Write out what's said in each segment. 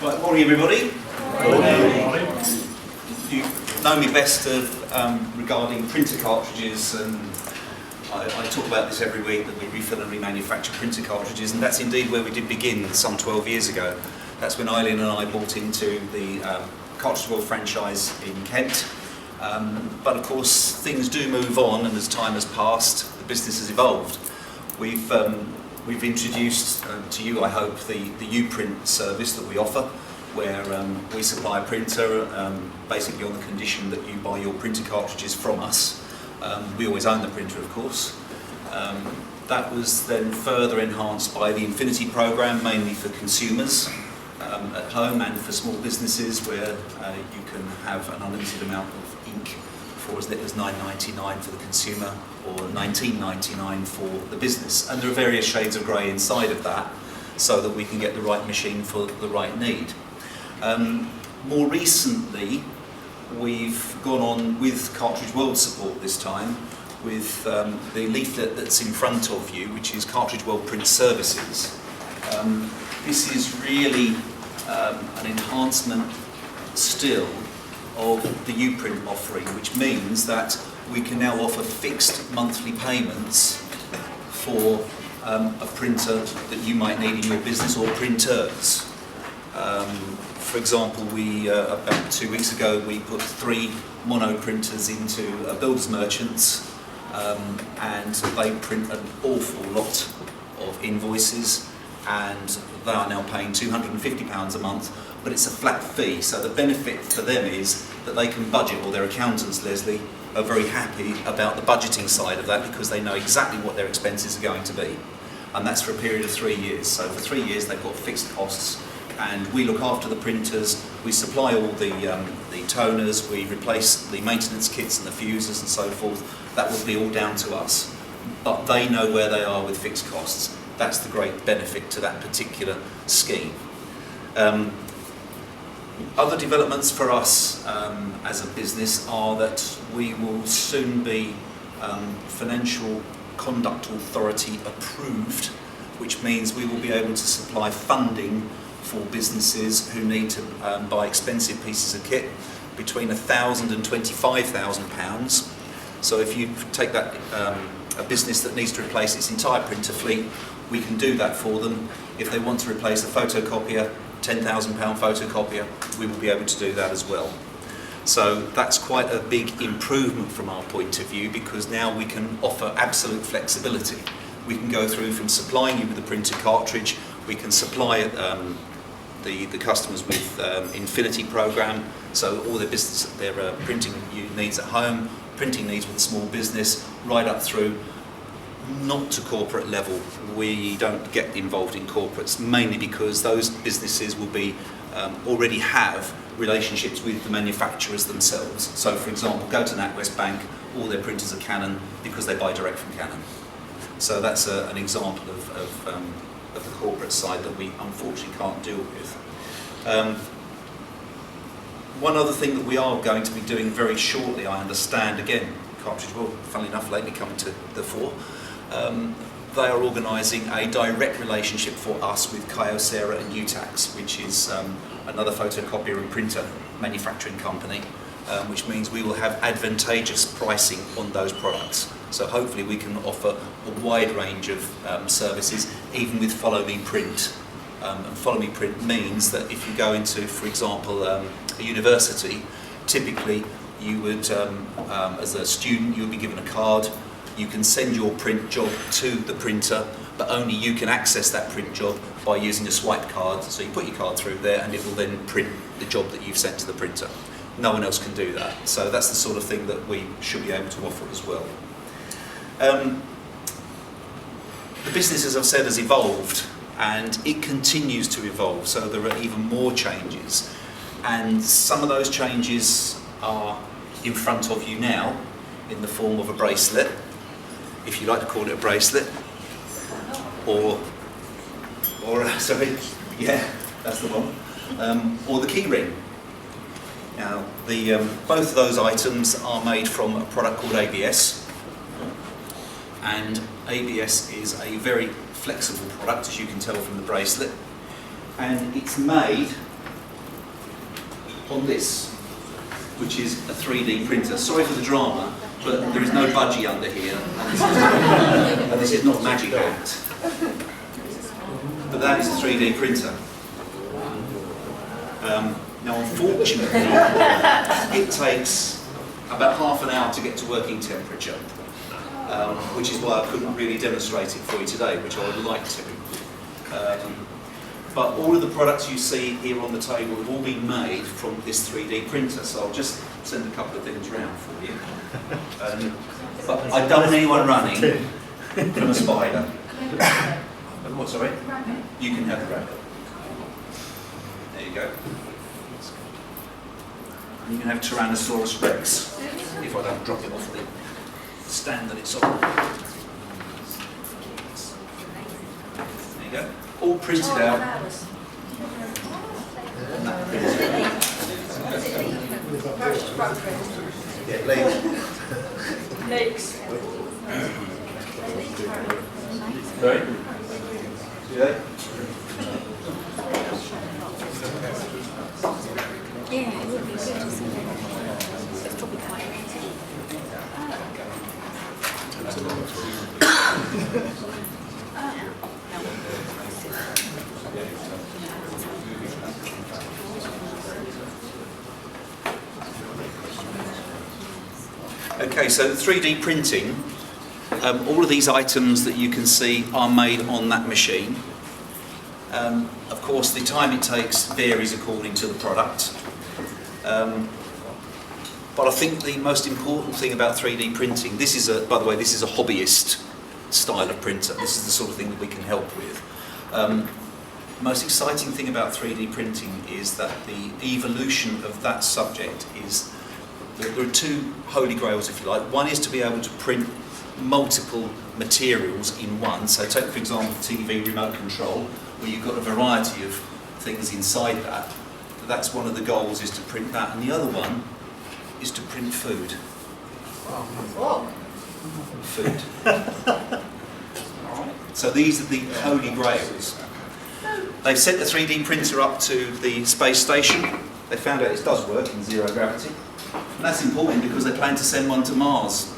Right, morning everybody. Morning. You know me best regarding printer cartridges, and I talk about this every week, that we refill and remanufacture printer cartridges, and that's indeed where we did begin some 12 years ago. That's when Eileen and I bought into the Cartridge World franchise in Kent. But of course things do move on, and as time has passed the business has evolved. We've introduced to you, I hope, the Uprint service that we offer, where we supply a printer basically on the condition that you buy your printer cartridges from us. We always own the printer, of course. That was then further enhanced by the Infinity program, mainly for consumers at home and for small businesses, where you can have an unlimited amount of ink for as little as $9.99 for the consumer or $19.99 for the business. And there are various shades of grey inside of that, so that we can get the right machine for the right need. More recently, we've gone on with Cartridge World support this time, with the leaflet that's in front of you, which is Cartridge World Print Services. This is really an enhancement still of the Uprint offering, which means that we can now offer fixed monthly payments for a printer that you might need in your business, or printers. For example, about 2 weeks ago we put 3 mono printers into a builder's merchants, and they print an awful lot of invoices, and they are now paying £250 a month, but it's a flat fee. So the benefit for them is that they can budget, or their accountants, Leslie, are very happy about the budgeting side of that, because they know exactly what their expenses are going to be. And that's for a period of 3 years. So for 3 years they've got fixed costs, and we look after the printers, we supply all the toners, we replace the maintenance kits and the fuses and so forth. That will be all down to us. But they know where they are with fixed costs. That's the great benefit to that particular scheme. Other developments for us as a business are that we will soon be Financial Conduct Authority approved, which means we will be able to supply funding for businesses who need to buy expensive pieces of kit between £1,000 and £25,000. So if you take that a business that needs to replace its entire printer fleet, we can do that for them. If they want to replace a photocopier, £10,000 photocopier, we will be able to do that as well. So that's quite a big improvement from our point of view, because now we can offer absolute flexibility. We can go through from supplying you with a printer cartridge, we can supply the customers with Infinity program, so all their business, their printing needs at home, printing needs with a small business, right up through not to corporate level. We don't get involved in corporates, mainly because those businesses will be already have relationships with the manufacturers themselves. So for example, go to NatWest Bank, all their printers are Canon because they buy direct from Canon. So that's an example of the corporate side that we unfortunately can't deal with. One other thing that we are going to be doing very shortly, I understand, again, Cartridge World, funnily enough, lately coming to the fore, they are organising a direct relationship for us with Kyocera and Utax, which is another photocopier and printer manufacturing company, which means we will have advantageous pricing on those products. So hopefully we can offer a wide range of services, even with Follow Me Print. And Follow Me Print means that if you go into, for example, a university, typically you would, as a student, you would be given a card. You can send your print job to the printer, but only you can access that print job by using a swipe card. So you put your card through there and it will then print the job that you've sent to the printer. No one else can do that. So that's the sort of thing that we should be able to offer as well. The business, as I've said, has evolved, and it continues to evolve, so there are even more changes. And some of those changes are in front of you now in the form of a bracelet, if you like to call it a bracelet, or sorry, yeah, that's the one, or the key ring. Now, both of those items are made from a product called ABS, and ABS is a very flexible product, as you can tell from the bracelet, and it's made on this, which is a 3D printer. Sorry for the drama, but there is no budgie under here, and this is not Magic Hat. But that is a 3D printer. Now, unfortunately, it takes about half an hour to get to working temperature, which is why I couldn't really demonstrate it for you today, which I would like to. But all of the products you see here on the table have all been made from this 3D printer, so I'll just send a couple of things round for you. But I don't want anyone running from a spider. What, sorry? You can have the rabbit. There you go. And you can have Tyrannosaurus Rex, if I don't drop it off the stand that it's on. There you go. All printed out. Yeah, legs. Sorry? See that? Yeah, it would be good to see that. It's probably quite Okay, so 3D printing, all of these items that you can see are made on that machine. Of course, the time it takes varies according to the product. But I think the most important thing about 3D printing, this is by the way, this is a hobbyist style of printer. This is the sort of thing that we can help with. The most exciting thing about 3D printing is that the evolution of that subject is, there are two holy grails, if you like. One is to be able to print multiple materials in one. So take, for example, TV remote control, where you've got a variety of things inside that. That's one of the goals, is to print that. And the other one is to print food. Food. So these are the holy grails. They've sent the 3D printer up to the space station. They found out it does work in zero gravity. And that's important because they plan to send one to Mars,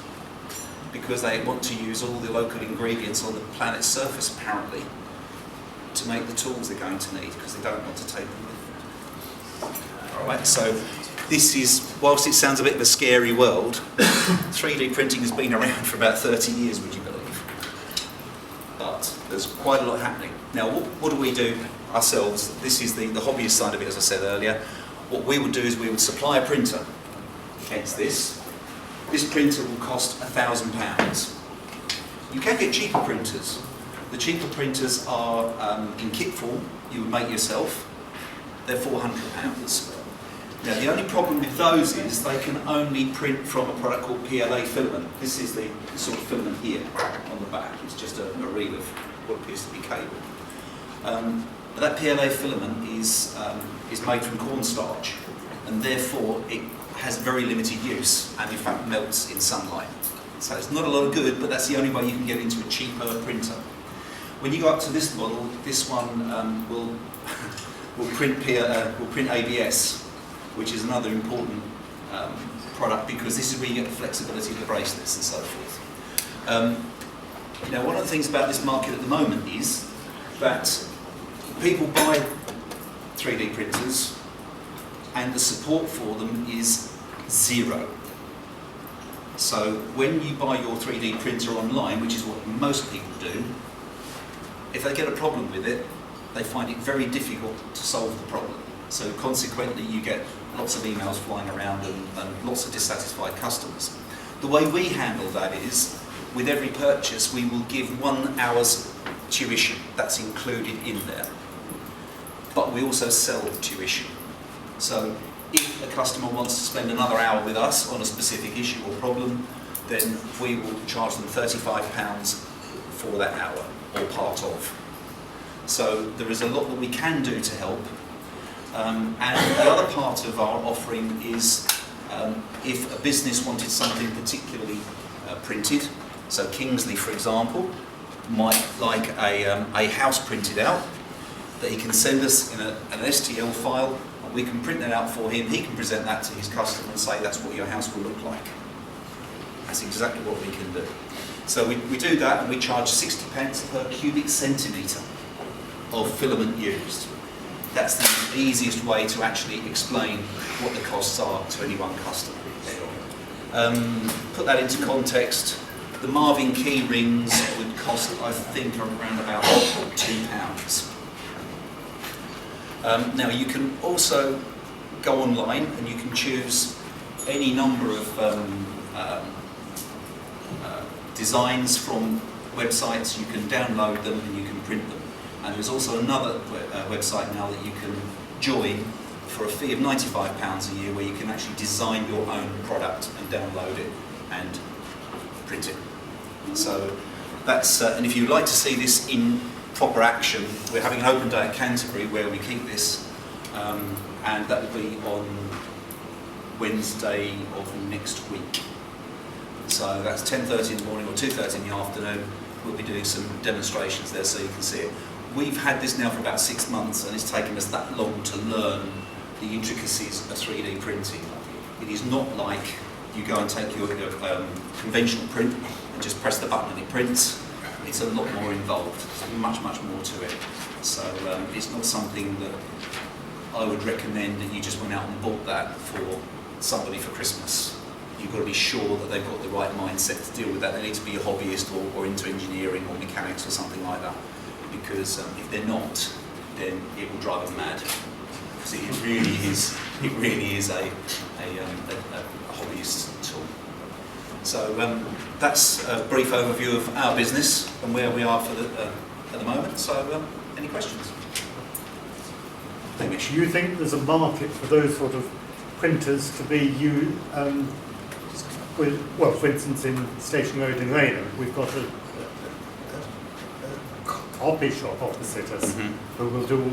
because they want to use all the local ingredients on the planet's surface, apparently, to make the tools they're going to need, because they don't want to take them with them. Alright, so this is, whilst it sounds a bit of a scary world, 3D printing has been around for about 30 years, would you believe? But there's quite a lot happening. Now, what do we do ourselves? This is the hobbyist side of it, as I said earlier. What we would do is we would supply a printer, hence this. This printer will cost £1,000. You can get cheaper printers. The cheaper printers are in kit form, you would make yourself. They're £400. Now the only problem with those is they can only print from a product called PLA filament. This is the sort of filament here on the back. It's just a reel of what appears to be cable. But that PLA filament is made from cornstarch, and therefore it has very limited use, and in fact melts in sunlight. So it's not a lot of good, but that's the only way you can get into a cheaper printer. When you go up to this model, this one will print ABS, which is another important product, because this is where you get the flexibility of the bracelets and so forth. Now, one of the things about this market at the moment is that people buy 3D printers and the support for them is zero. So when you buy your 3D printer online, which is what most people do, if they get a problem with it, they find it very difficult to solve the problem. So consequently you get lots of emails flying around and lots of dissatisfied customers. The way we handle that is, with every purchase we will give 1 hour's tuition. That's included in there. But we also sell tuition. So if a customer wants to spend another hour with us on a specific issue or problem, then we will charge them £35 for that hour, or part of. So there is a lot that we can do to help. And the other part of our offering is if a business wanted something particularly printed, so Kingsley, for example, might like a house printed out, that he can send us in an STL file and we can print that out for him. He can present that to his customer and say that's what your house will look like. That's exactly what we can do. So we do that, and we charge 60 pence per cubic centimetre of filament used. That's the easiest way to actually explain what the costs are to any one customer. Put that into context, the Marvin key rings would cost, I think, around about £2. Now you can also go online and you can choose any number of designs from websites. You can download them and you can print them. And there's also another website now that you can join for a fee of £95 a year, where you can actually design your own product and download it and print it. So that's, and if you'd like to see this in proper action, we're having an open day at Canterbury where we keep this, and that will be on Wednesday of next week. So that's 10:30 in the morning or 2:30 in the afternoon. We'll be doing some demonstrations there so you can see it. We've had this now for about 6 months, and it's taken us that long to learn the intricacies of 3D printing. It is not like you go and take your conventional print and just press the button and it prints. It's a lot more involved. There's much more to it. So it's not something that I would recommend that you just went out and bought that for somebody for Christmas. You've got to be sure that they've got the right mindset to deal with that. They need to be a hobbyist or into engineering or mechanics or something like that. Because if they're not, then it will drive them mad. Because it really is a hobbyist tool. So that's a brief overview of our business and where we are at the moment. So any questions? Do you think there's a market for those sort of printers to be used? Well, for instance, in Station Road in Raynham, we've got a copy shop opposite us who will do all